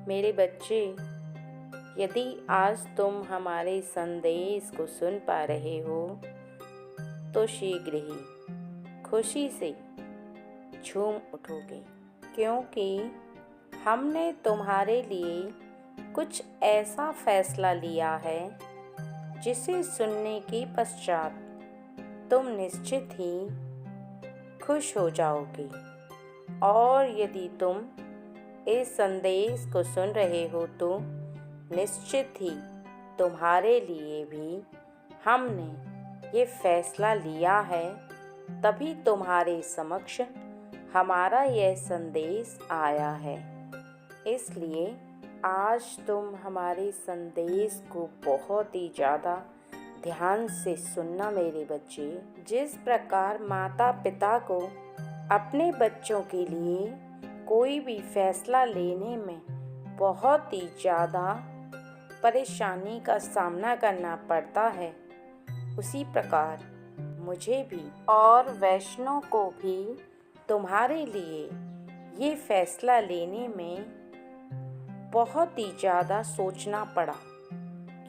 मेरे बच्चे, यदि आज तुम हमारे संदेश को सुन पा रहे हो तो शीघ्र ही खुशी से झूम उठोगे, क्योंकि हमने तुम्हारे लिए कुछ ऐसा फैसला लिया है जिसे सुनने के पश्चात तुम निश्चित ही खुश हो जाओगे। और यदि तुम इस संदेश को सुन रहे हो तो निश्चित ही तुम्हारे लिए भी हमने ये फैसला लिया है, तभी तुम्हारे समक्ष हमारा यह संदेश आया है। इसलिए आज तुम हमारे संदेश को बहुत ही ज़्यादा ध्यान से सुनना मेरे बच्चे। जिस प्रकार माता पिता को अपने बच्चों के लिए कोई भी फैसला लेने में बहुत ही ज़्यादा परेशानी का सामना करना पड़ता है, उसी प्रकार मुझे भी और वैष्णव को भी तुम्हारे लिए ये फैसला लेने में बहुत ही ज़्यादा सोचना पड़ा,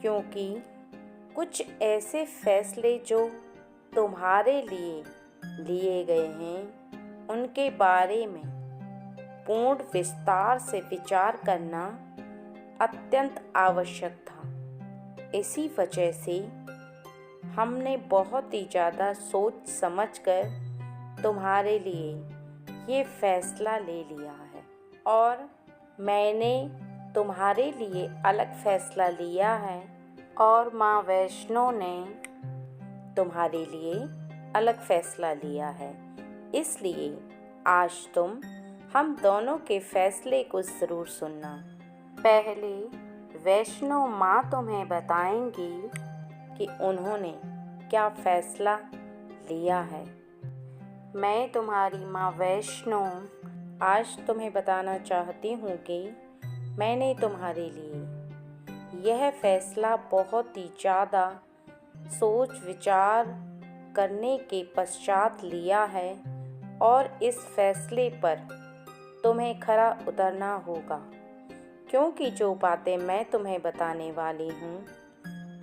क्योंकि कुछ ऐसे फैसले जो तुम्हारे लिए लिए गए हैं उनके बारे में पूर्ण विस्तार से विचार करना अत्यंत आवश्यक था। इसी वजह से हमने बहुत ही ज़्यादा सोच समझकर तुम्हारे लिए ये फैसला ले लिया है। और मैंने तुम्हारे लिए अलग फैसला लिया है और माँ वैष्णो ने तुम्हारे लिए अलग फैसला लिया है। इसलिए आज तुम हम दोनों के फैसले को ज़रूर सुनना। पहले वैष्णो माँ तुम्हें बताएंगी कि उन्होंने क्या फैसला लिया है। मैं तुम्हारी माँ वैष्णो आज तुम्हें बताना चाहती हूँ कि मैंने तुम्हारे लिए यह फैसला बहुत ही ज़्यादा सोच विचार करने के पश्चात लिया है और इस फैसले पर तुम्हें खरा उतरना होगा, क्योंकि जो बातें मैं तुम्हें बताने वाली हूँ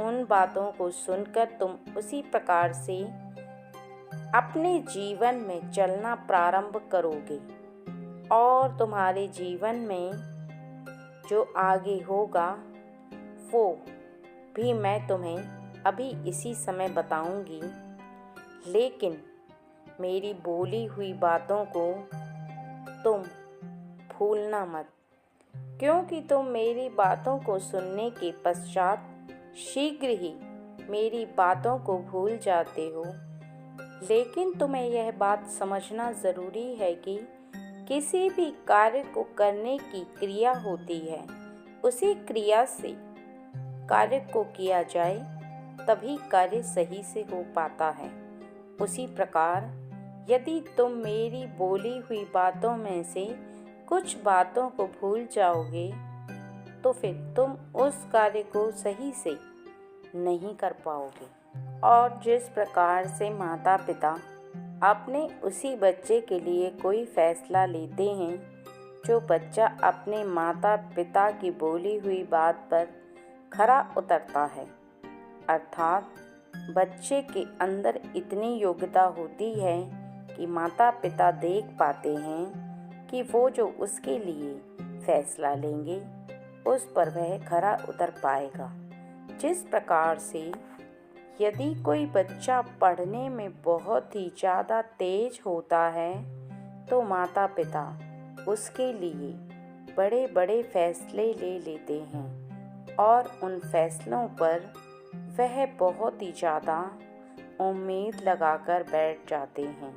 उन बातों को सुनकर तुम उसी प्रकार से अपने जीवन में चलना प्रारंभ करोगे और तुम्हारे जीवन में जो आगे होगा वो भी मैं तुम्हें अभी इसी समय बताऊंगी। लेकिन मेरी बोली हुई बातों को तुम भूलना मत, क्योंकि तुम मेरी बातों को सुनने के पश्चात शीघ्र ही मेरी बातों को भूल जाते हो। लेकिन तुम्हें यह बात समझना ज़रूरी है कि किसी भी कार्य को करने की क्रिया होती है, उसी क्रिया से कार्य को किया जाए तभी कार्य सही से हो पाता है। उसी प्रकार यदि तुम मेरी बोली हुई बातों में से कुछ बातों को भूल जाओगे तो फिर तुम उस कार्य को सही से नहीं कर पाओगे। और जिस प्रकार से माता पिता अपने उसी बच्चे के लिए कोई फैसला लेते हैं जो बच्चा अपने माता पिता की बोली हुई बात पर खरा उतरता है, अर्थात बच्चे के अंदर इतनी योग्यता होती है कि माता पिता देख पाते हैं कि वो जो उसके लिए फैसला लेंगे उस पर वह खरा उतर पाएगा। जिस प्रकार से यदि कोई बच्चा पढ़ने में बहुत ही ज़्यादा तेज होता है तो माता पिता उसके लिए बड़े बड़े फैसले ले लेते हैं और उन फैसलों पर वह बहुत ही ज़्यादा उम्मीद लगाकर बैठ जाते हैं।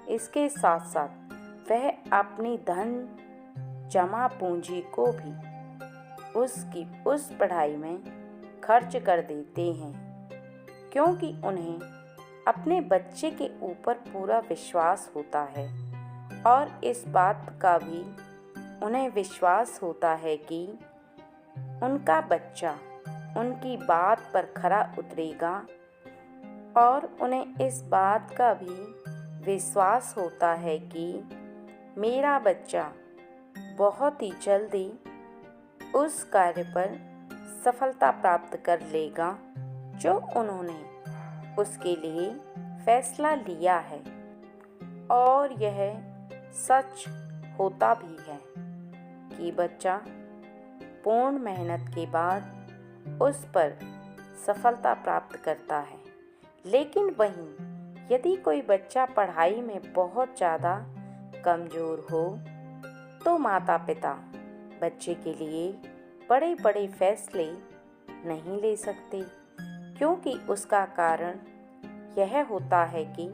इसके साथ साथ वह अपनी धन जमा पूंजी को भी उसकी उस पढ़ाई में खर्च कर देते हैं, क्योंकि उन्हें अपने बच्चे के ऊपर पूरा विश्वास होता है और इस बात का भी उन्हें विश्वास होता है कि उनका बच्चा उनकी बात पर खरा उतरेगा और उन्हें इस बात का भी विश्वास होता है कि मेरा बच्चा बहुत ही जल्दी उस कार्य पर सफलता प्राप्त कर लेगा जो उन्होंने उसके लिए फैसला लिया है। और यह सच होता भी है कि बच्चा पूर्ण मेहनत के बाद उस पर सफलता प्राप्त करता है। लेकिन वहीं यदि कोई बच्चा पढ़ाई में बहुत ज़्यादा कमज़ोर हो तो माता पिता बच्चे के लिए बड़े बड़े फैसले नहीं ले सकते, क्योंकि उसका कारण यह होता है कि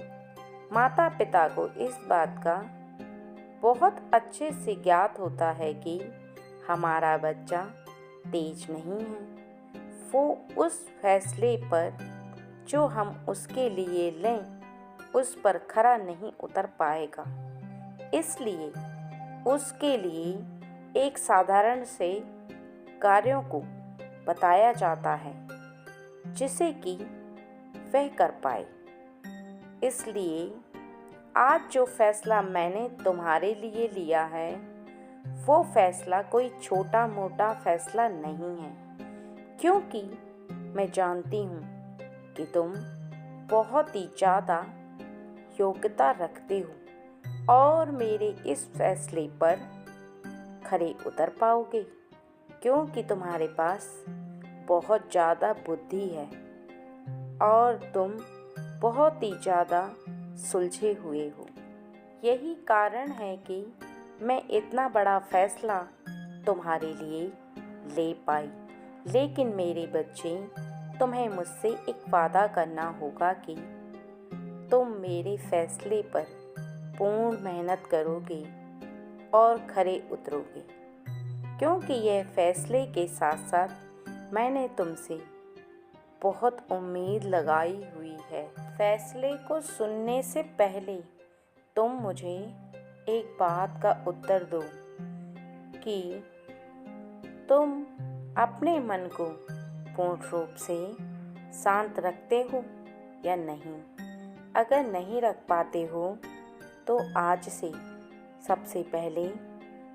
माता पिता को इस बात का बहुत अच्छे से ज्ञात होता है कि हमारा बच्चा तेज नहीं है, वो उस फैसले पर जो हम उसके लिए लें उस पर खरा नहीं उतर पाएगा। इसलिए उसके लिए एक साधारण से कार्यों को बताया जाता है जिसे कि वह कर पाए। इसलिए आज जो फैसला मैंने तुम्हारे लिए लिया है वो फैसला कोई छोटा मोटा फैसला नहीं है, क्योंकि मैं जानती हूँ कि तुम बहुत ही ज़्यादा योग्यता रखते हो और मेरे इस फैसले पर खरे उतर पाओगे, क्योंकि तुम्हारे पास बहुत ज़्यादा बुद्धि है और तुम बहुत ही ज़्यादा सुलझे हुए हो। यही कारण है कि मैं इतना बड़ा फैसला तुम्हारे लिए ले पाई। लेकिन मेरे बच्चे, तुम्हें मुझसे एक वादा करना होगा कि तुम मेरे फैसले पर पूर्ण मेहनत करोगे और खरे उतरोगे, क्योंकि यह फैसले के साथ साथ मैंने तुमसे बहुत उम्मीद लगाई हुई है। फैसले को सुनने से पहले तुम मुझे एक बात का उत्तर दो कि तुम अपने मन को पूर्ण रूप से शांत रखते हो या नहीं। अगर नहीं रख पाते हो तो आज से सबसे पहले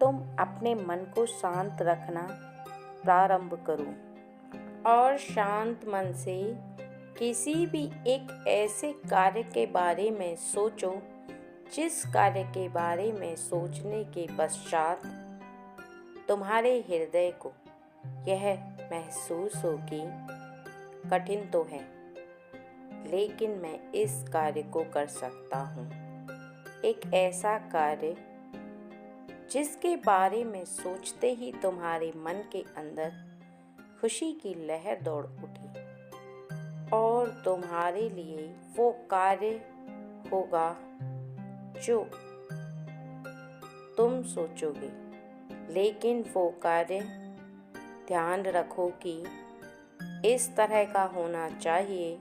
तुम अपने मन को शांत रखना प्रारंभ करो और शांत मन से किसी भी एक ऐसे कार्य के बारे में सोचो जिस कार्य के बारे में सोचने के पश्चात तुम्हारे हृदय को यह महसूस हो कि कठिन तो है, लेकिन मैं इस कार्य को कर सकता हूँ। एक ऐसा कार्य जिसके बारे में सोचते ही तुम्हारे मन के अंदर खुशी की लहर दौड़ उठी और तुम्हारे लिए वो कार्य होगा जो तुम सोचोगे। लेकिन वो कार्य ध्यान रखो कि इस तरह का होना चाहिए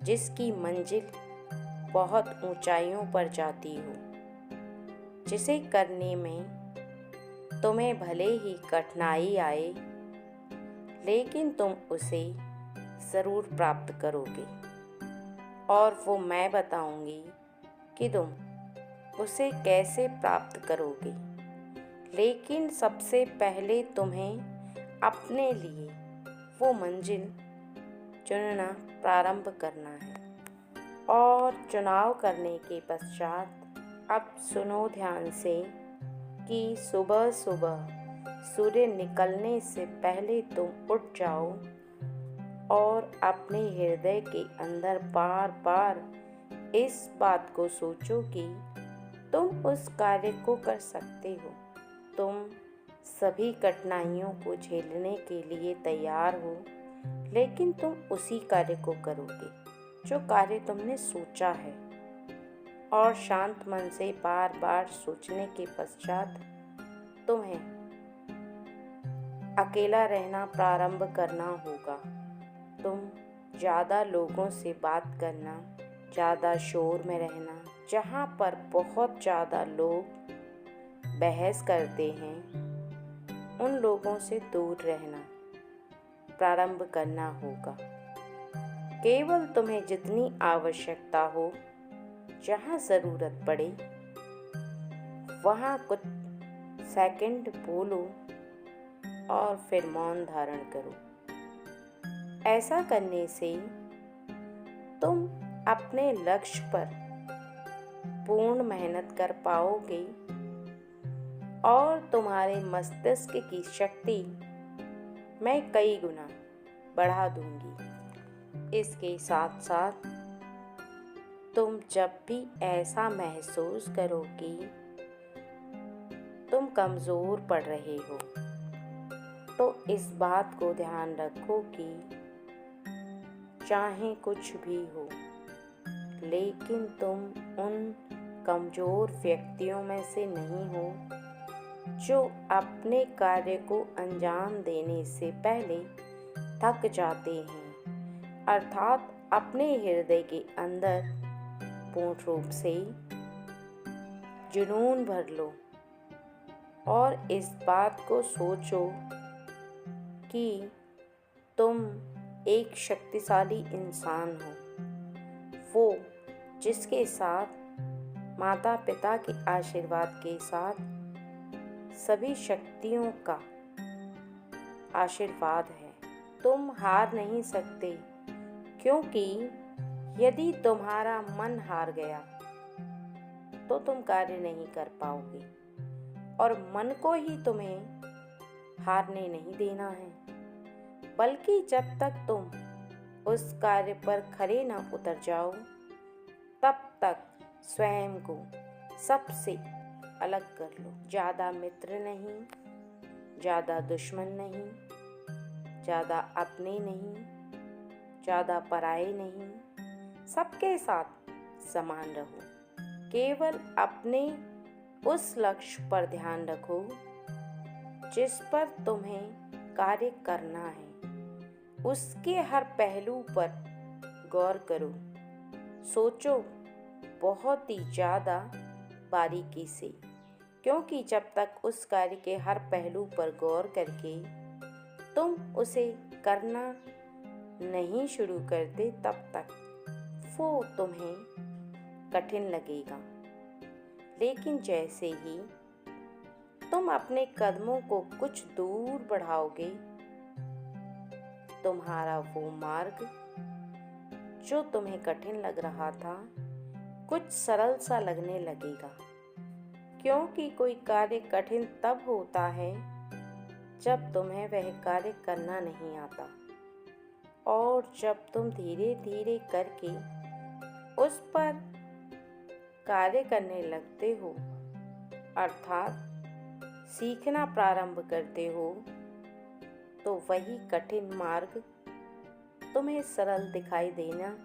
जिसकी मंजिल बहुत ऊंचाइयों पर जाती हो, जिसे करने में तुम्हें भले ही कठिनाई आए लेकिन तुम उसे ज़रूर प्राप्त करोगे। और वो मैं बताऊंगी कि तुम उसे कैसे प्राप्त करोगे। लेकिन सबसे पहले तुम्हें अपने लिए वो मंजिल चुनना प्रारंभ करना है। और चुनाव करने के पश्चात अब सुनो ध्यान से कि सुबह सुबह सूर्य निकलने से पहले तुम उठ जाओ और अपने हृदय के अंदर बार बार इस बात को सोचो कि तुम उस कार्य को कर सकते हो। तुम सभी कठिनाइयों को झेलने के लिए तैयार हो, लेकिन तुम उसी कार्य को करोगे जो कार्य तुमने सोचा है। और शांत मन से बार बार सोचने के पश्चात तुम्हें अकेला रहना प्रारंभ करना होगा। तुम ज़्यादा लोगों से बात करना, ज़्यादा शोर में रहना, जहाँ पर बहुत ज़्यादा लोग बहस करते हैं, उन लोगों से दूर रहना प्रारंभ करना होगा। केवल तुम्हें जितनी आवश्यकता हो, जहाँ ज़रूरत पड़े वहाँ कुछ सेकंड बोलो और फिर मौन धारण करो। ऐसा करने से तुम अपने लक्ष्य पर पूर्ण मेहनत कर पाओगे और तुम्हारे मस्तिष्क की शक्ति मैं कई गुना बढ़ा दूंगी। इसके साथ साथ तुम जब भी ऐसा महसूस करो कि तुम कमज़ोर पड़ रहे हो, तो इस बात को ध्यान रखो कि चाहे कुछ भी हो, लेकिन तुम उन कमज़ोर व्यक्तियों में से नहीं हो जो अपने कार्य को अंजाम देने से पहले थक जाते हैं। अर्थात अपने हृदय के अंदर पूर्ण रूप से जुनून भर लो और इस बात को सोचो कि तुम एक शक्तिशाली इंसान हो, वो जिसके साथ माता पिता के आशीर्वाद के साथ सभी शक्तियों का आशीर्वाद है। तुम हार नहीं सकते, क्योंकि यदि तुम्हारा मन हार गया तो तुम कार्य नहीं कर पाओगे और मन को ही तुम्हें हारने नहीं देना है, बल्कि जब तक तुम उस कार्य पर खरे न उतर जाओ तब तक स्वयं को सबसे अलग कर लो। ज़्यादा मित्र नहीं, ज़्यादा दुश्मन नहीं, ज़्यादा अपने नहीं, ज़्यादा पराए नहीं, सबके साथ समान रहो। केवल अपने उस लक्ष्य पर ध्यान रखो जिस पर तुम्हें कार्य करना है। उसके हर पहलू पर गौर करो, सोचो बहुत ही ज़्यादा बारीकी से, क्योंकि जब तक उस कार्य के हर पहलू पर गौर करके तुम उसे करना नहीं शुरू करते तब तक वो तुम्हें कठिन लगेगा। लेकिन जैसे ही तुम अपने कदमों को कुछ दूर बढ़ाओगे, तुम्हारा वो मार्ग जो तुम्हें कठिन लग रहा था कुछ सरल सा लगने लगेगा। क्योंकि कोई कार्य कठिन तब होता है जब तुम्हें वह कार्य करना नहीं आता, और जब तुम धीरे धीरे करके उस पर कार्य करने लगते हो, अर्थात सीखना प्रारंभ करते हो, तो वही कठिन मार्ग तुम्हें सरल दिखाई देना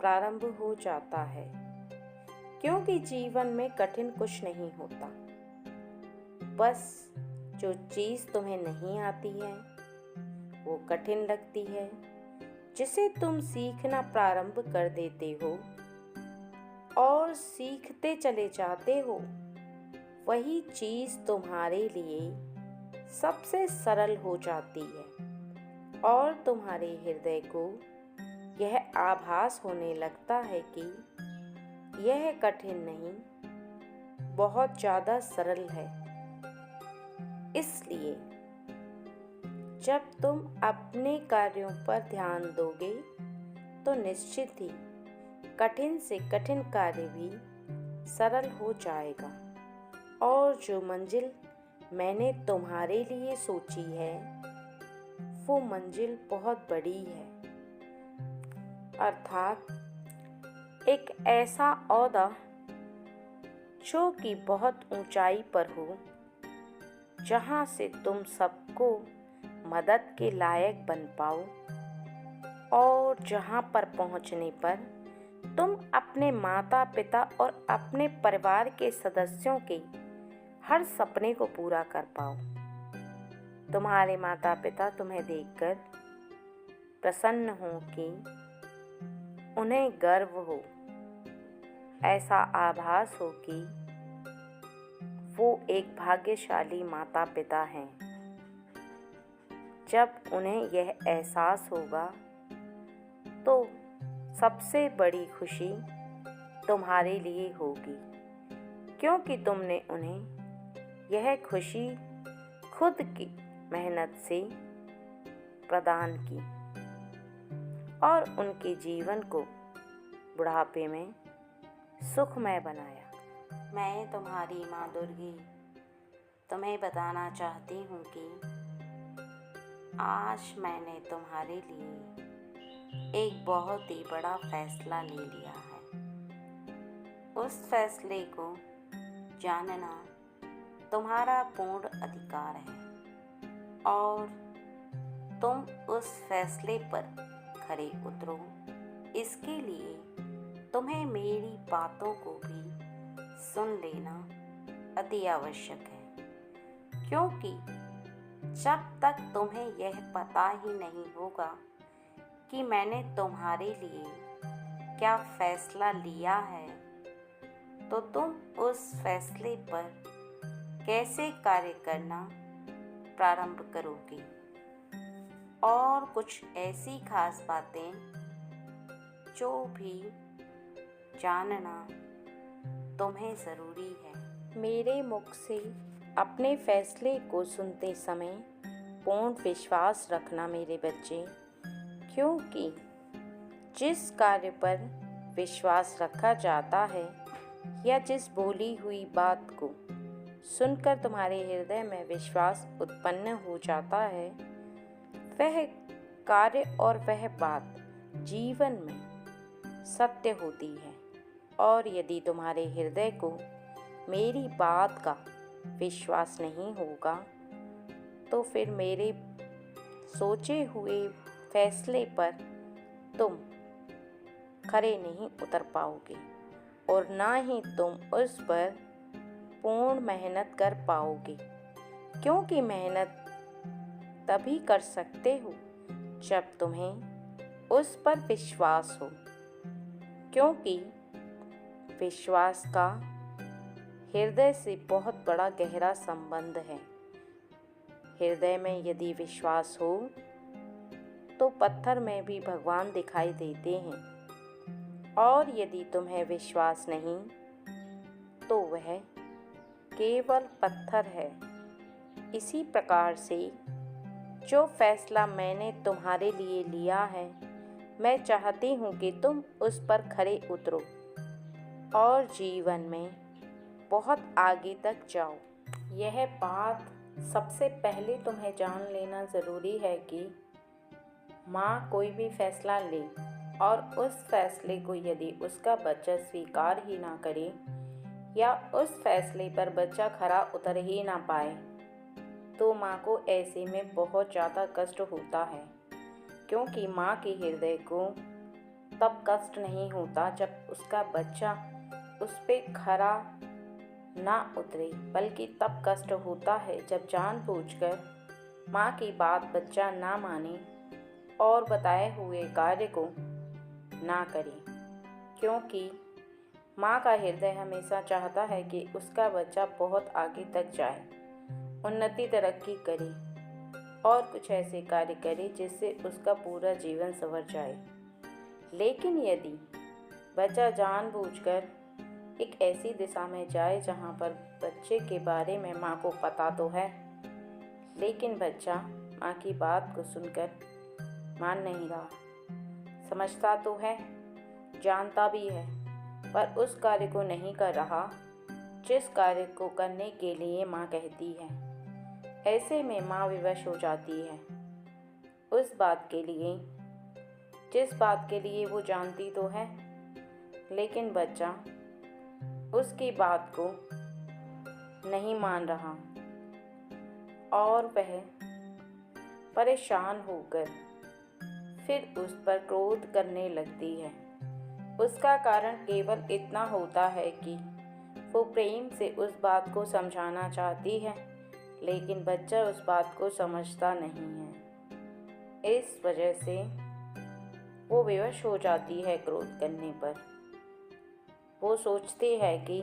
प्रारंभ हो जाता है। क्योंकि जीवन में कठिन कुछ नहीं होता, बस जो चीज़ तुम्हें नहीं आती है वो कठिन लगती है, जिसे तुम सीखना प्रारंभ कर देते हो और सीखते चले जाते हो, वही चीज़ तुम्हारे लिए सबसे सरल हो जाती है और तुम्हारे हृदय को यह आभास होने लगता है कि यह कठिन नहीं, बहुत ज़्यादा सरल है। इसलिए जब तुम अपने कार्यों पर ध्यान दोगे तो निश्चित ही कठिन से कठिन कार्य भी सरल हो जाएगा, और जो मंजिल मैंने तुम्हारे लिए सोची है वो मंजिल बहुत बड़ी है। अर्थात एक ऐसा ओहदा जो कि बहुत ऊंचाई पर हो, जहां से तुम सबको मदद के लायक बन पाओ, और जहां पर पहुंचने पर तुम अपने माता पिता और अपने परिवार के सदस्यों के हर सपने को पूरा कर पाओ। तुम्हारे माता पिता तुम्हें देखकर प्रसन्न हो कि उन्हें गर्व हो, ऐसा आभास हो कि वो एक भाग्यशाली माता पिता हैं। जब उन्हें यह एहसास होगा तो सबसे बड़ी खुशी तुम्हारे लिए होगी, क्योंकि तुमने उन्हें यह खुशी खुद की मेहनत से प्रदान की और उनके जीवन को बुढ़ापे में सुखमय बनाया। मैं तुम्हारी माँ दुर्गी तुम्हें बताना चाहती हूँ कि आज मैंने तुम्हारे लिए एक बहुत ही बड़ा फैसला ले लिया है। उस फैसले को जानना तुम्हारा पूर्ण अधिकार है और तुम उस फैसले पर खरे उतरो। इसके लिए तुम्हें मेरी बातों को भी सुन लेना अति आवश्यक है, क्योंकि जब तक तुम्हें यह पता ही नहीं होगा कि मैंने तुम्हारे लिए क्या फैसला लिया है, तो तुम उस फैसले पर कैसे कार्य करना प्रारंभ करोगे। और कुछ ऐसी खास बातें जो भी जानना तुम्हें ज़रूरी है। मेरे मुख से अपने फैसले को सुनते समय पूर्ण विश्वास रखना मेरे बच्चे, क्योंकि जिस कार्य पर विश्वास रखा जाता है या जिस बोली हुई बात को सुनकर तुम्हारे हृदय में विश्वास उत्पन्न हो जाता है, वह कार्य और वह बात जीवन में सत्य होती है। और यदि तुम्हारे हृदय को मेरी बात का विश्वास नहीं होगा, तो फिर मेरे सोचे हुए फैसले पर तुम खरे नहीं उतर पाओगे और ना ही तुम उस पर पूर्ण मेहनत कर पाओगे, क्योंकि मेहनत तभी कर सकते हो जब तुम्हें उस पर विश्वास हो, क्योंकि विश्वास का हृदय से बहुत बड़ा गहरा संबंध है। हृदय में यदि विश्वास हो तो पत्थर में भी भगवान दिखाई देते हैं, और यदि तुम्हें विश्वास नहीं तो वह केवल पत्थर है। इसी प्रकार से जो फैसला मैंने तुम्हारे लिए लिया है, मैं चाहती हूँ कि तुम उस पर खरे उतरो और जीवन में बहुत आगे तक जाओ। यह बात सबसे पहले तुम्हें जान लेना ज़रूरी है कि माँ कोई भी फैसला ले और उस फैसले को यदि उसका बच्चा स्वीकार ही ना करे या उस फैसले पर बच्चा खरा उतर ही ना पाए, तो माँ को ऐसे में बहुत ज़्यादा कष्ट होता है, क्योंकि माँ के हृदय को तब कष्ट नहीं होता जब उसका बच्चा उस पे खरा ना उतरे, बल्कि तब कष्ट होता है जब जानबूझकर माँ की बात बच्चा ना माने और बताए हुए कार्य को ना करे, क्योंकि माँ का हृदय हमेशा चाहता है कि उसका बच्चा बहुत आगे तक जाए, उन्नति तरक्की करे और कुछ ऐसे कार्य करे जिससे उसका पूरा जीवन संवर जाए। लेकिन यदि बच्चा जानबूझकर एक ऐसी दिशा में जाए जहाँ पर बच्चे के बारे में माँ को पता तो है, लेकिन बच्चा माँ की बात को सुनकर मान नहीं रहा, समझता तो है, जानता भी है, पर उस कार्य को नहीं कर रहा जिस कार्य को करने के लिए माँ कहती है, ऐसे में माँ विवश हो जाती है उस बात के लिए जिस बात के लिए वो जानती तो है, लेकिन बच्चा उसकी बात को नहीं मान रहा और वह परेशान होकर फिर उस पर क्रोध करने लगती है। उसका कारण केवल इतना होता है कि वो प्रेम से उस बात को समझाना चाहती है, लेकिन बच्चा उस बात को समझता नहीं है। इस वजह से वो विवश हो जाती है क्रोध करने पर। वो सोचती है कि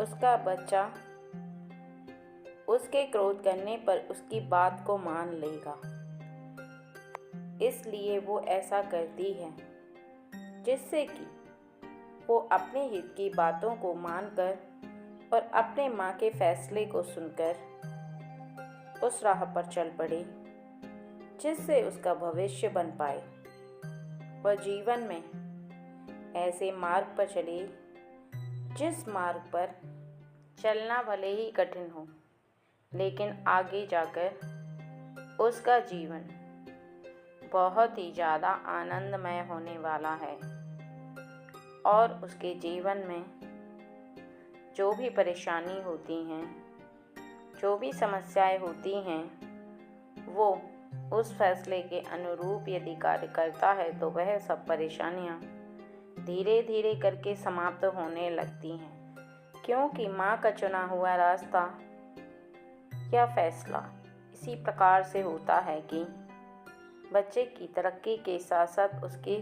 उसका बच्चा उसके क्रोध करने पर उसकी बात को मान लेगा, इसलिए वो ऐसा करती है जिससे कि वो अपने हित की बातों को मानकर और अपने माँ के फैसले को सुनकर उस राह पर चल पड़े जिससे उसका भविष्य बन पाए। वह जीवन में ऐसे मार्ग पर चले जिस मार्ग पर चलना भले ही कठिन हो, लेकिन आगे जाकर उसका जीवन बहुत ही ज़्यादा आनंदमय होने वाला है और उसके जीवन में जो भी परेशानी होती हैं, जो भी समस्याएं होती हैं, वो उस फैसले के अनुरूप यदि कार्य करता है तो वह सब परेशानियां धीरे धीरे करके समाप्त होने लगती हैं, क्योंकि माँ का चुना हुआ रास्ता या फैसला इसी प्रकार से होता है कि बच्चे की तरक्की के साथ साथ उसके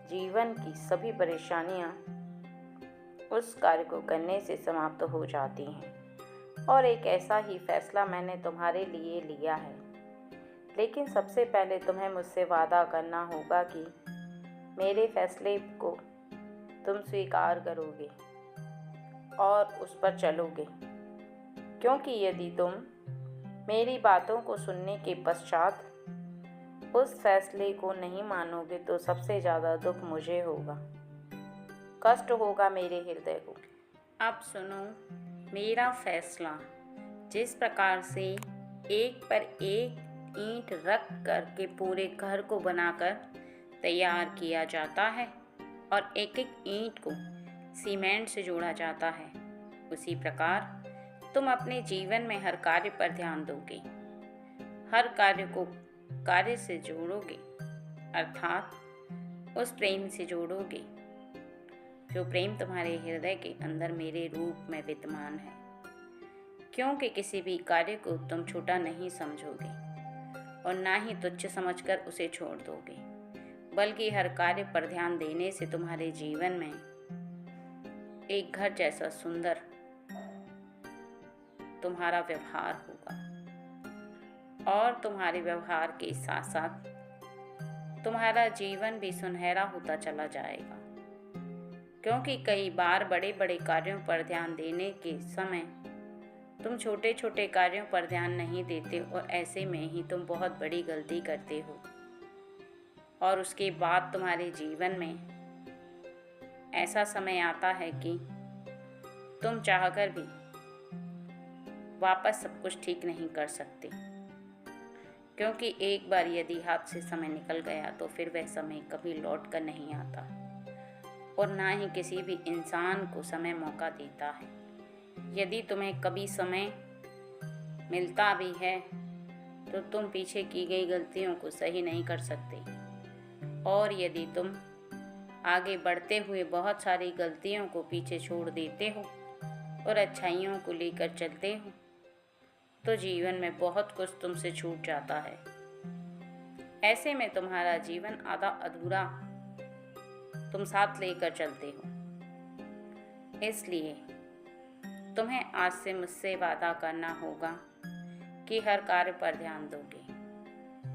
जीवन की सभी परेशानियां उस कार्य को करने से समाप्त हो जाती हैं। और एक ऐसा ही फैसला मैंने तुम्हारे लिए लिया है, लेकिन सबसे पहले तुम्हें मुझसे वादा करना होगा कि मेरे फैसले को तुम स्वीकार करोगे और उस पर चलोगे, क्योंकि यदि तुम मेरी बातों को सुनने के पश्चात उस फैसले को नहीं मानोगे तो सबसे ज़्यादा दुख मुझे होगा, कष्ट होगा मेरे हृदय को। अब सुनो मेरा फैसला। जिस प्रकार से एक पर एक ईंट रख कर के पूरे घर को बनाकर तैयार किया जाता है और एक एक ईंट को सीमेंट से जोड़ा जाता है, उसी प्रकार तुम अपने जीवन में हर कार्य पर ध्यान दोगे, हर कार्य को कार्य से जोड़ोगे, अर्थात उस प्रेम से जोड़ोगे जो प्रेम तुम्हारे हृदय के अंदर मेरे रूप में विद्यमान है। क्योंकि किसी भी कार्य को तुम छोटा नहीं समझोगे और ना ही तुच्छ समझकर उसे छोड़ दोगे, बल्कि हर कार्य पर ध्यान देने से तुम्हारे जीवन में एक घर जैसा सुंदर तुम्हारा व्यवहार होगा और तुम्हारे व्यवहार के साथ साथ तुम्हारा जीवन भी सुनहरा होता चला जाएगा। क्योंकि कई बार बड़े बड़े कार्यों पर ध्यान देने के समय तुम छोटे छोटे कार्यों पर ध्यान नहीं देते और ऐसे में ही तुम बहुत बड़ी गलती करते हो और उसके बाद तुम्हारे जीवन में ऐसा समय आता है कि तुम चाहकर भी वापस सब कुछ ठीक नहीं कर सकते, क्योंकि एक बार यदि हाथ से समय निकल गया तो फिर वह समय कभी लौट कर नहीं आता और ना ही किसी भी इंसान को समय मौका देता है। यदि तुम्हें कभी समय मिलता भी है तो तुम पीछे की गई गलतियों को सही नहीं कर सकते, और यदि तुम आगे बढ़ते हुए बहुत सारी गलतियों को पीछे छोड़ देते हो और अच्छाइयों को लेकर चलते हो तो जीवन में बहुत कुछ तुमसे छूट जाता है। ऐसे में तुम्हारा जीवन आधा अधूरा तुम साथ लेकर चलते हो। इसलिए तुम्हें आज से मुझसे वादा करना होगा कि हर कार्य पर ध्यान दोगे।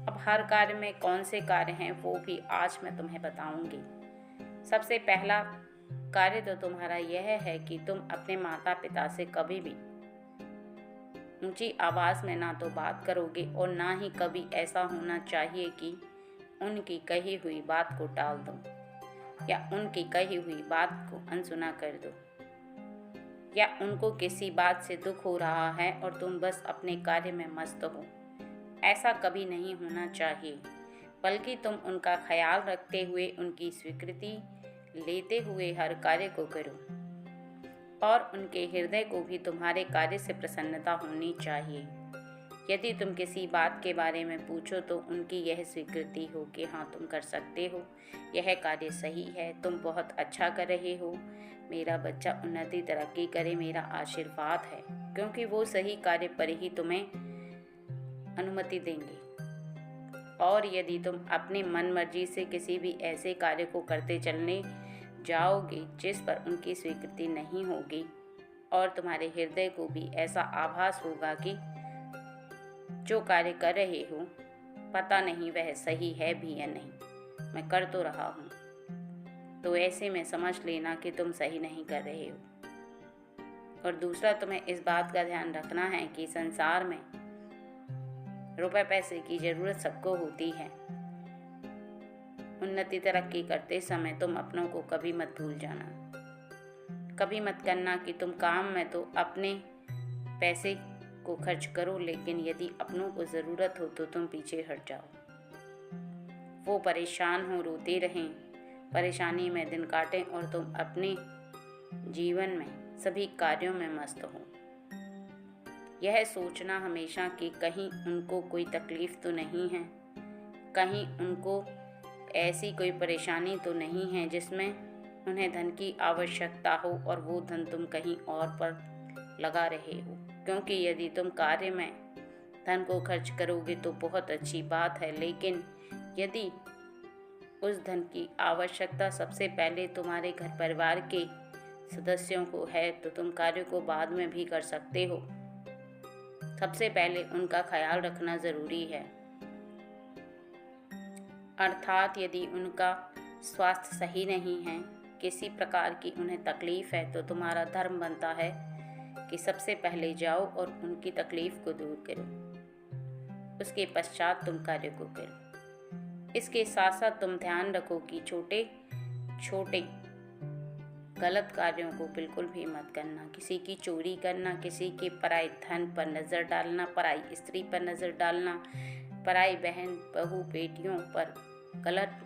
अब हर कार्य में कौन से कार्य हैं वो भी आज मैं तुम्हें बताऊंगी। सबसे पहला कार्य तो तुम्हारा यह है कि तुम अपने माता पिता से कभी भी ऊंची आवाज़ में ना तो बात करोगे और ना ही कभी ऐसा होना चाहिए कि उनकी कही हुई बात को टाल दो या उनकी कही हुई बात को अनसुना कर दो, या उनको किसी बात से दुख हो रहा है और तुम बस अपने कार्य में मस्त हो। ऐसा कभी नहीं होना चाहिए, बल्कि तुम उनका ख्याल रखते हुए उनकी स्वीकृति लेते हुए हर कार्य को करो और उनके हृदय को भी तुम्हारे कार्य से प्रसन्नता होनी चाहिए। यदि तुम किसी बात के बारे में पूछो तो उनकी यह स्वीकृति हो कि हाँ तुम कर सकते हो, यह कार्य सही है, तुम बहुत अच्छा कर रहे हो, मेरा बच्चा उन्नति तरक्की करे, मेरा आशीर्वाद है, क्योंकि वो सही कार्य पर ही तुम्हें अनुमति देंगे। और यदि तुम अपनी मन मर्जी से किसी भी ऐसे कार्य को करते चलने जाओगे जिस पर उनकी स्वीकृति नहीं होगी और तुम्हारे हृदय को भी ऐसा आभास होगा कि जो कार्य कर रहे हो पता नहीं वह सही है भी या नहीं, मैं कर तो रहा हूँ, तो ऐसे में समझ लेना कि तुम सही नहीं कर रहे हो। और दूसरा, तुम्हें इस बात का ध्यान रखना है कि संसार में रुपए पैसे की ज़रूरत सबको होती है। उन्नति तरक्की करते समय तुम अपनों को कभी मत भूल जाना। कभी मत करना कि तुम काम में तो अपने पैसे को खर्च करो, लेकिन यदि अपनों को ज़रूरत हो तो तुम पीछे हट जाओ। वो परेशान हो, रोते रहें, परेशानी में दिन काटें और तुम अपने जीवन में सभी कार्यों में मस्त हो। यह सोचना हमेशा कि कहीं उनको कोई तकलीफ़ तो नहीं है, कहीं उनको ऐसी कोई परेशानी तो नहीं है जिसमें उन्हें धन की आवश्यकता हो और वो धन तुम कहीं और पर लगा रहे हो। क्योंकि यदि तुम कार्य में धन को खर्च करोगे तो बहुत अच्छी बात है, लेकिन यदि उस धन की आवश्यकता सबसे पहले तुम्हारे घर परिवार के सदस्यों को है तो तुम कार्य को बाद में भी कर सकते हो। सबसे पहले उनका ख्याल रखना ज़रूरी है। अर्थात यदि उनका स्वास्थ्य सही नहीं है, किसी प्रकार की उन्हें तकलीफ़ है, तो तुम्हारा धर्म बनता है कि सबसे पहले जाओ और उनकी तकलीफ़ को दूर करो। उसके पश्चात तुम कार्य को करो। इसके साथ साथ तुम ध्यान रखो कि छोटे छोटे गलत कार्यों को बिल्कुल भी मत करना। किसी की चोरी करना, किसी के पराई धन पर नज़र डालना, पराई स्त्री पर नज़र डालना, पराई बहन बहू बेटियों पर गलत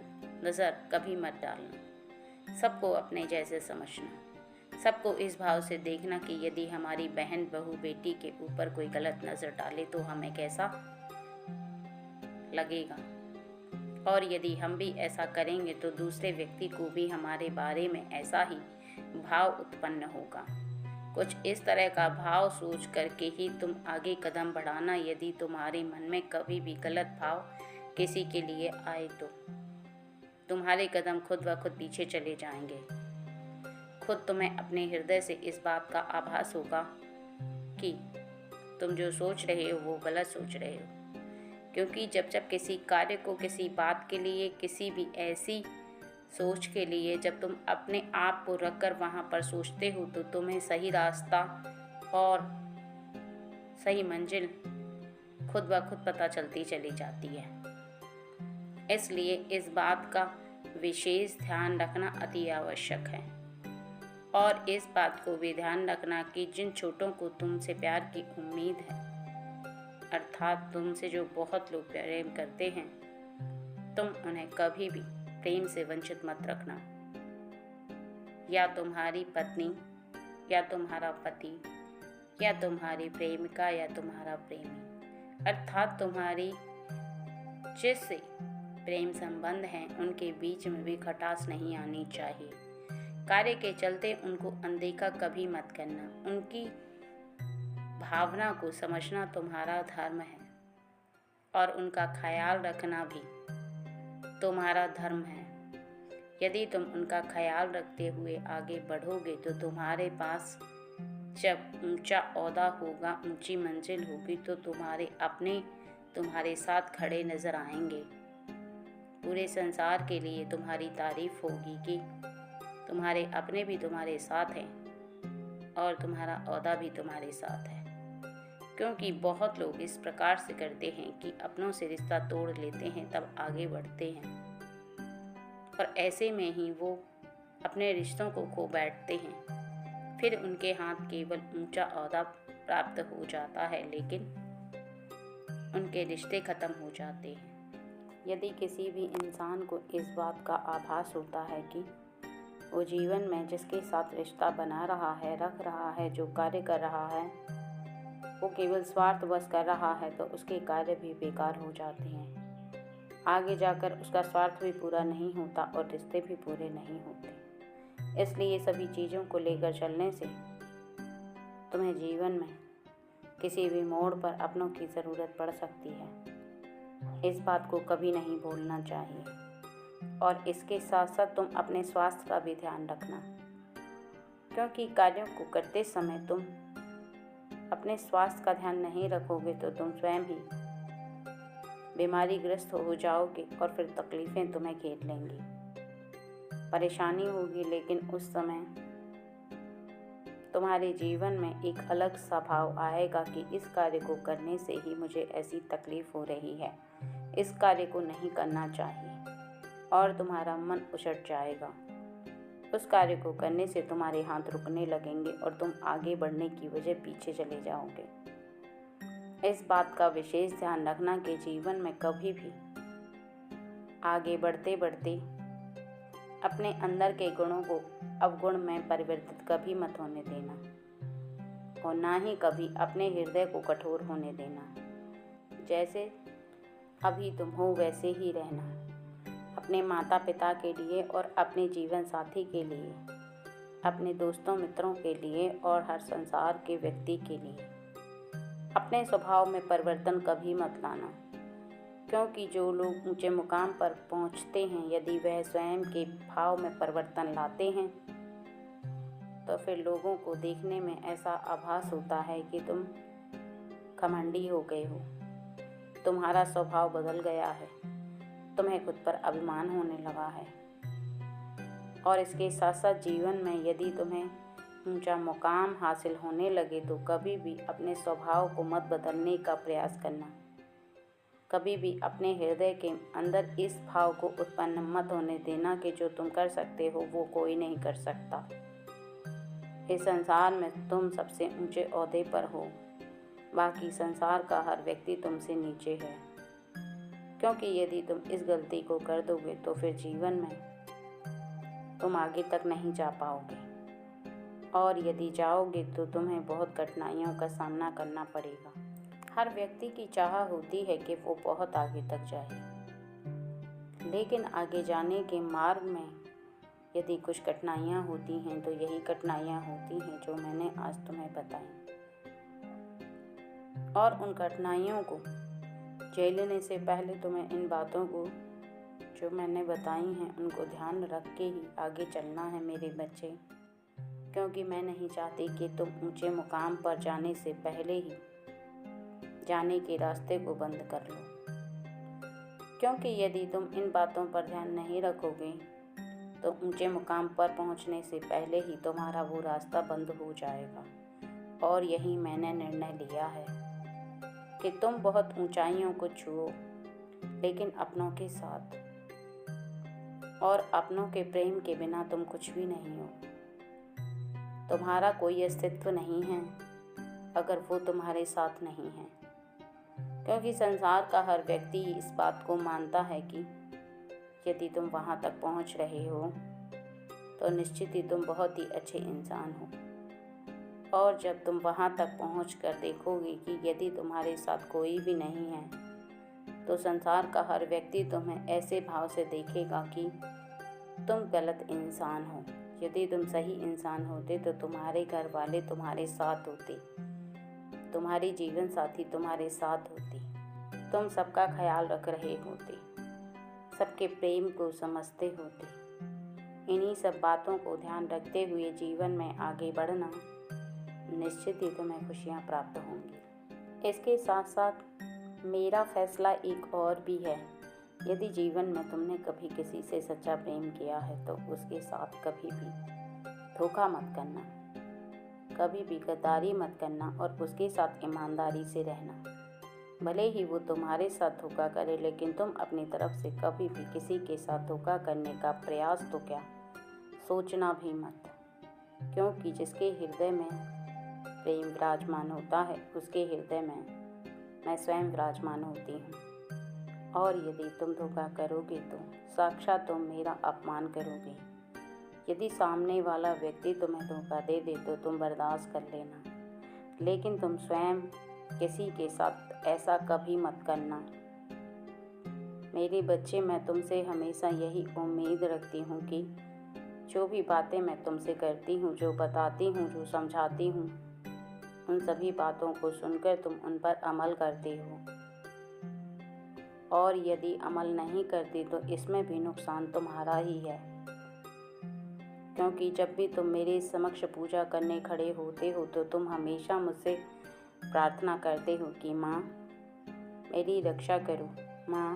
नज़र कभी मत डालना। सबको अपने जैसे समझना, सबको इस भाव से देखना कि यदि हमारी बहन बहू बेटी के ऊपर कोई गलत नज़र डाले तो हमें कैसा लगेगा, और यदि हम भी ऐसा करेंगे तो दूसरे व्यक्ति को भी हमारे बारे में ऐसा ही भाव उत्पन्न होगा। कुछ इस तरह का भाव सोच करके ही तुम आगे कदम बढ़ाना। यदि तुम्हारे मन में कभी भी गलत भाव किसी के लिए आए तो तुम्हारे कदम खुद ब खुद पीछे चले जाएंगे। खुद तुम्हें अपने हृदय से इस बात का आभास होगा कि तुम जो सोच रहे हो वो गलत सोच रहे हो। क्योंकि जब जब किसी कार्य को, किसी बात के लिए, किसी भी ऐसी सोच के लिए जब तुम अपने आप को रखकर वहाँ पर सोचते हो तो तुम्हें सही रास्ता और सही मंजिल खुद ब खुद पता चलती चली जाती है। इसलिए इस बात का विशेष ध्यान रखना अति आवश्यक है। और इस बात को भी ध्यान रखना कि जिन छोटों को तुमसे प्यार की उम्मीद है, अर्थात तुमसे जो बहुत लोग प्रेम करते हैं, तुम उन्हें कभी भी प्रेम से वंचित मत रखना। या तुम्हारी पत्नी, या तुम्हारा पति, या तुम्हारी प्रेमिका, या तुम्हारा प्रेमी, अर्थात तुम्हारी जिससे प्रेम संबंध हैं उनके बीच में भी खटास नहीं आनी चाहिए। कार्य के चलते उनको अनदेखा कभी मत करना। उनकी भावना को समझना तुम्हारा धर्म है और उनका ख्याल रखना भी तुम्हारा धर्म है। यदि तुम उनका ख्याल रखते हुए आगे बढ़ोगे तो तुम्हारे पास जब ऊंचा ओहदा होगा, ऊंची मंजिल होगी, तो तुम्हारे अपने तुम्हारे साथ खड़े नजर आएंगे। पूरे संसार के लिए तुम्हारी तारीफ होगी कि तुम्हारे अपने भी तुम्हारे साथ हैं और तुम्हारा ओहदा भी तुम्हारे साथ है। क्योंकि बहुत लोग इस प्रकार से करते हैं कि अपनों से रिश्ता तोड़ लेते हैं तब आगे बढ़ते हैं, और ऐसे में ही वो अपने रिश्तों को खो बैठते हैं। फिर उनके हाथ केवल ऊंचा ओहदा प्राप्त हो जाता है, लेकिन उनके रिश्ते खत्म हो जाते हैं। यदि किसी भी इंसान को इस बात का आभास होता है कि वो जीवन में जिसके साथ रिश्ता बना रहा है, रख रहा है, जो कार्य कर रहा है, वो केवल स्वार्थवश कर रहा है, तो उसके कार्य भी बेकार हो जाते हैं। आगे जाकर उसका स्वार्थ भी पूरा नहीं होता और रिश्ते भी पूरे नहीं होते। इसलिए सभी चीज़ों को लेकर चलने से तुम्हें जीवन में किसी भी मोड़ पर अपनों की ज़रूरत पड़ सकती है। इस बात को कभी नहीं भूलना चाहिए। और इसके साथ साथ तुम अपने स्वास्थ्य का भी ध्यान रखना, क्योंकि कार्यों को करते समय तुम अपने स्वास्थ्य का ध्यान नहीं रखोगे तो तुम स्वयं ही बीमारीग्रस्त हो जाओगे और फिर तकलीफ़ें तुम्हें घेर लेंगी। परेशानी होगी, लेकिन उस समय तुम्हारे जीवन में एक अलग सा भाव आएगा कि इस कार्य को करने से ही मुझे ऐसी तकलीफ हो रही है, इस कार्य को नहीं करना चाहिए, और तुम्हारा मन उछट जाएगा। उस कार्य को करने से तुम्हारे हाथ रुकने लगेंगे और तुम आगे बढ़ने की वजह पीछे चले जाओगे। इस बात का विशेष ध्यान रखना कि जीवन में कभी भी आगे बढ़ते बढ़ते अपने अंदर के गुणों को अवगुण में परिवर्तित कभी मत होने देना, और ना ही कभी अपने हृदय को कठोर होने देना। जैसे अभी तुम हो वैसे ही रहना, अपने माता पिता के लिए और अपने जीवन साथी के लिए, अपने दोस्तों मित्रों के लिए और हर संसार के व्यक्ति के लिए। अपने स्वभाव में परिवर्तन कभी मत लाना, क्योंकि जो लोग ऊंचे मुकाम पर पहुंचते हैं, यदि वह स्वयं के भाव में परिवर्तन लाते हैं तो फिर लोगों को देखने में ऐसा आभास होता है कि तुम घमंडी हो गए हो, तुम्हारा स्वभाव बदल गया है, तुम्हें खुद पर अभिमान होने लगा है। और इसके साथ साथ जीवन में यदि तुम्हें ऊंचा मुकाम हासिल होने लगे तो कभी भी अपने स्वभाव को मत बदलने का प्रयास करना। कभी भी अपने हृदय के अंदर इस भाव को उत्पन्न मत होने देना कि जो तुम कर सकते हो वो कोई नहीं कर सकता। इस संसार में तुम सबसे ऊंचे ओहदे पर हो, बाकी संसार का हर व्यक्ति तुमसे नीचे है। क्योंकि यदि तुम इस गलती को कर दोगे तो फिर जीवन में तुम आगे तक नहीं जा पाओगे, और यदि जाओगे तो तुम्हें बहुत कठिनाइयों का सामना करना पड़ेगा। हर व्यक्ति की चाह होती है कि वो बहुत आगे तक जाए, लेकिन आगे जाने के मार्ग में यदि कुछ कठिनाइयाँ होती हैं तो यही कठिनाइयाँ होती हैं जो मैंने आज तुम्हें बताई। और उन कठिनाइयों को झेलने से पहले तुम्हें इन बातों को जो मैंने बताई हैं उनको ध्यान रख के ही आगे चलना है मेरे बच्चे, क्योंकि मैं नहीं चाहती कि तुम ऊंचे मुकाम पर जाने से पहले ही जाने के रास्ते को बंद कर लो। क्योंकि यदि तुम इन बातों पर ध्यान नहीं रखोगे तो ऊंचे मुकाम पर पहुंचने से पहले ही तुम्हारा वो रास्ता बंद हो जाएगा। और यही मैंने निर्णय लिया है कि तुम बहुत ऊंचाइयों को छुओ, लेकिन अपनों के साथ, और अपनों के प्रेम के बिना तुम कुछ भी नहीं हो। तुम्हारा कोई अस्तित्व नहीं है अगर वो तुम्हारे साथ नहीं है, क्योंकि संसार का हर व्यक्ति इस बात को मानता है कि यदि तुम वहाँ तक पहुँच रहे हो तो निश्चित ही तुम बहुत ही अच्छे इंसान हो। और जब तुम वहाँ तक पहुँच कर देखोगे कि यदि तुम्हारे साथ कोई भी नहीं है तो संसार का हर व्यक्ति तुम्हें ऐसे भाव से देखेगा कि तुम गलत इंसान हो। यदि तुम सही इंसान होते तो तुम्हारे घर वाले तुम्हारे साथ होते, तुम्हारी जीवन साथी तुम्हारे साथ होती, तुम सबका ख्याल रख रहे होते, सबके प्रेम को समझते होते। इन्हीं सब बातों को ध्यान रखते हुए जीवन में आगे बढ़ना, निश्चित ही तुम्हें खुशियाँ प्राप्त होंगी। इसके साथ साथ मेरा फैसला एक और भी है, यदि जीवन में तुमने कभी किसी से सच्चा प्रेम किया है तो उसके साथ कभी भी धोखा मत करना, कभी भी गद्दारी मत करना, और उसके साथ ईमानदारी से रहना। भले ही वो तुम्हारे साथ धोखा करे, लेकिन तुम अपनी तरफ से कभी भी किसी के साथ धोखा करने का प्रयास तो क्या सोचना भी मत, क्योंकि जिसके हृदय में प्रेम विराजमान होता है उसके हृदय में मैं स्वयं विराजमान होती हूँ। और यदि तुम धोखा करोगे तो साक्षात तुम मेरा अपमान करोगे। यदि सामने वाला व्यक्ति तुम्हें धोखा दे दे तो तुम बर्दाश्त कर लेना, लेकिन तुम स्वयं किसी के साथ ऐसा कभी मत करना। मेरे बच्चे, मैं तुमसे हमेशा यही उम्मीद रखती हूँ कि जो भी बातें मैं तुमसे करती हूँ, जो बताती हूँ, जो समझाती हूँ, उन सभी बातों को सुनकर तुम उन पर अमल करती हो। और यदि अमल नहीं करती तो इसमें भी नुकसान तुम्हारा ही है, क्योंकि जब भी तुम मेरे समक्ष पूजा करने खड़े होते हो तो तुम हमेशा मुझसे प्रार्थना करते हो कि माँ मेरी रक्षा करो, माँ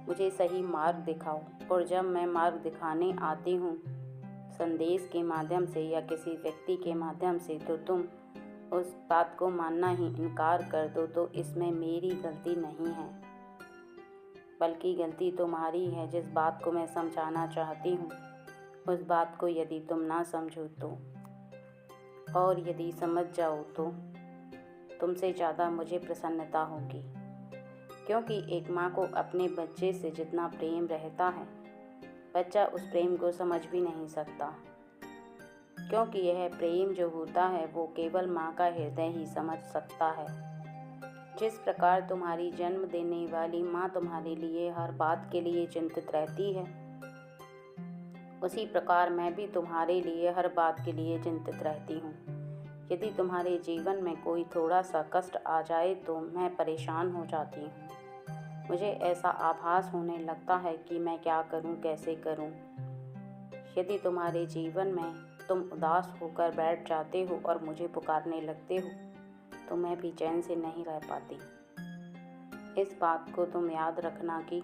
मुझे सही मार्ग दिखाओ। और जब मैं मार्ग दिखाने आती हूँ संदेश के माध्यम से या किसी व्यक्ति के माध्यम से, तो तुम उस बात को मानना ही इनकार कर दो, तो इसमें मेरी गलती नहीं है, बल्कि गलती तुम्हारी है। जिस बात को मैं समझाना चाहती हूँ उस बात को यदि तुम ना समझो तो, और यदि समझ जाओ तो तुमसे ज़्यादा मुझे प्रसन्नता होगी। क्योंकि एक माँ को अपने बच्चे से जितना प्रेम रहता है, बच्चा उस प्रेम को समझ भी नहीं सकता, क्योंकि यह प्रेम जो होता है वो केवल माँ का हृदय ही समझ सकता है। जिस प्रकार तुम्हारी जन्म देने वाली माँ तुम्हारे लिए हर बात के लिए चिंतित रहती है, उसी प्रकार मैं भी तुम्हारे लिए हर बात के लिए चिंतित रहती हूँ। यदि तुम्हारे जीवन में कोई थोड़ा सा कष्ट आ जाए तो मैं परेशान हो जाती हूँ। मुझे ऐसा आभास होने लगता है कि मैं क्या करूँ, कैसे करूँ। यदि तुम्हारे जीवन में तुम उदास होकर बैठ जाते हो और मुझे पुकारने लगते हो, तो मैं भी चैन से नहीं रह पाती। इस बात को तुम याद रखना कि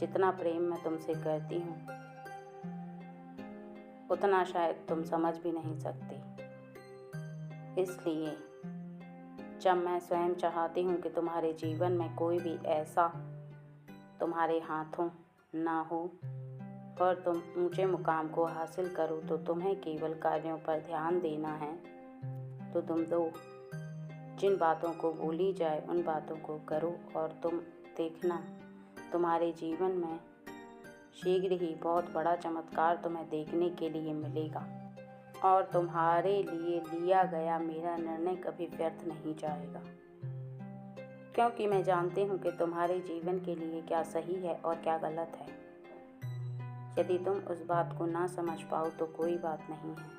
जितना प्रेम मैं तुमसे करती हूँ, उतना शायद तुम समझ भी नहीं सकते। इसलिए जब मैं स्वयं चाहती हूँ कि तुम्हारे जीवन में कोई भी ऐसा तुम्हारे हाथों ना हो और तुम ऊंचे मुकाम को हासिल करो, तो तुम्हें केवल कार्यों पर ध्यान देना है। तो तुम दो जिन बातों को बोली जाए उन बातों को करो, और तुम देखना तुम्हारे जीवन में शीघ्र ही बहुत बड़ा चमत्कार तुम्हें देखने के लिए मिलेगा, और तुम्हारे लिए लिया गया मेरा निर्णय कभी व्यर्थ नहीं जाएगा। क्योंकि मैं जानती हूँ कि तुम्हारे जीवन के लिए क्या सही है और क्या गलत है। यदि तुम उस बात को ना समझ पाओ तो कोई बात नहीं है,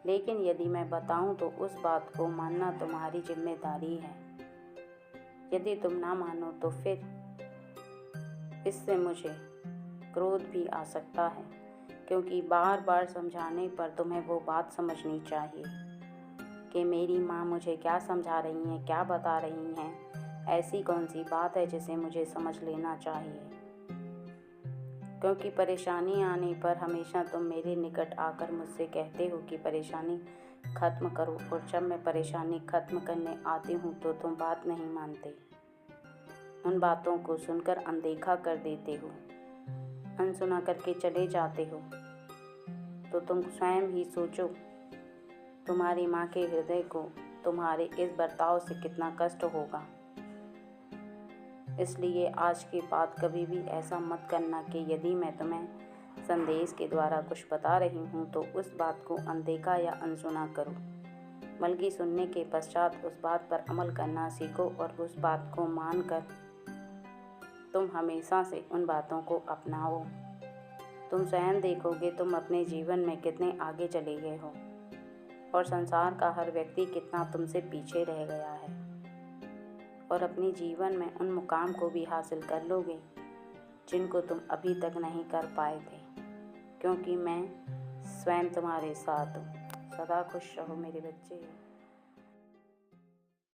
लेकिन यदि मैं बताऊँ तो उस बात को मानना तुम्हारी जिम्मेदारी है। यदि तुम ना मानो तो फिर इससे मुझे क्रोध भी आ सकता है, क्योंकि बार बार समझाने पर तुम्हें वो बात समझनी चाहिए कि मेरी माँ मुझे क्या समझा रही हैं, क्या बता रही हैं। ऐसी कौन सी बात है जिसे मुझे समझ लेना चाहिए। क्योंकि परेशानी आने पर हमेशा तुम मेरे निकट आकर मुझसे कहते हो कि परेशानी ख़त्म करो, और जब मैं परेशानी ख़त्म करने आती हूँ तो तुम बात नहीं मानते। उन बातों को सुनकर अनदेखा कर देते हो, अनसुना करके चले जाते हो। तो तुम स्वयं ही सोचो, तुम्हारी माँ के हृदय को तुम्हारे इस बर्ताव से कितना कष्ट होगा। इसलिए आज के बाद कभी भी ऐसा मत करना कि यदि मैं तुम्हें संदेश के द्वारा कुछ बता रही हूँ तो उस बात को अनदेखा या अनसुना करो, बल्कि सुनने के पश्चात उस बात पर अमल करना सीखो, और उस बात को मानकर तुम हमेशा से उन बातों को अपनाओ। तुम स्वयं देखोगे तुम अपने जीवन में कितने आगे चले गए हो, और संसार का हर व्यक्ति कितना तुमसे पीछे रह गया है, और अपने जीवन में उन मुकाम को भी हासिल कर लोगे जिनको तुम अभी तक नहीं कर पाए थे। क्योंकि मैं स्वयं तुम्हारे साथ हूँ। सदा खुश रहो मेरे बच्चे।